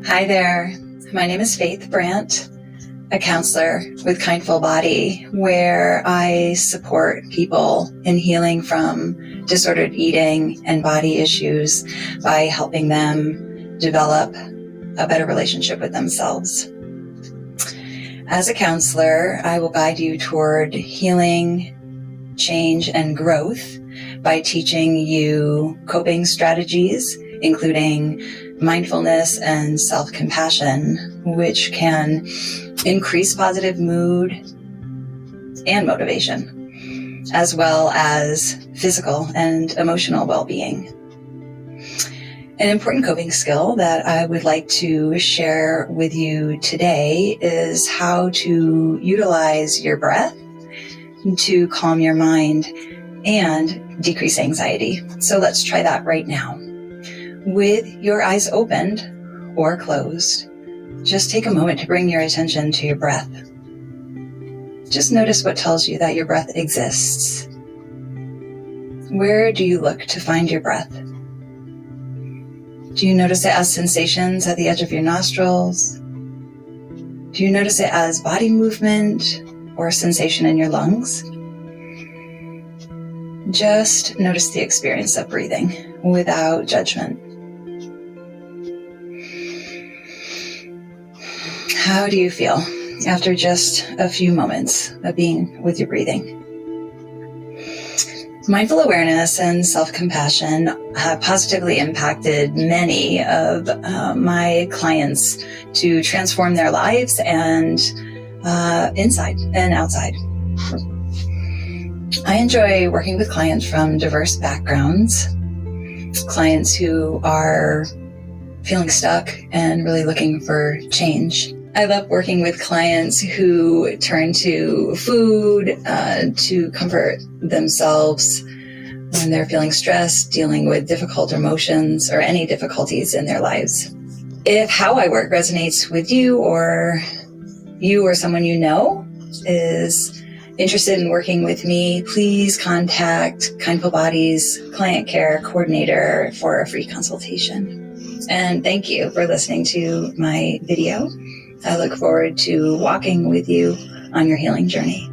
Hi there. My name is Faith Brandt, a counselor with Kindful Body, where I support people in healing from disordered eating and body issues by helping them develop a better relationship with themselves. As a counselor, I will guide you toward healing, change, and growth by teaching you coping strategies, including mindfulness and self-compassion, which can increase positive mood and motivation, as well as physical and emotional well-being. An important coping skill that I would like to share with you today is how to utilize your breath to calm your mind and decrease anxiety. So let's try that right now. With your eyes opened or closed, just take a moment to bring your attention to your breath. Just notice what tells you that your breath exists. Where do you look to find your breath? Do you notice it as sensations at the edge of your nostrils? Do you notice it as body movement or sensation in your lungs? Just notice the experience of breathing without judgment. How do you feel after just a few moments of being with your breathing? Mindful awareness and self-compassion have positively impacted many of my clients to transform their lives and inside and outside. I enjoy working with clients from diverse backgrounds, clients who are feeling stuck and really looking for change. I love working with clients who turn to food to comfort themselves when they're feeling stressed, dealing with difficult emotions, or any difficulties in their lives. If how I work resonates with you or someone you know is interested in working with me, please contact Kindful Body's client care coordinator for a free consultation. And thank you for listening to my video. I look forward to walking with you on your healing journey.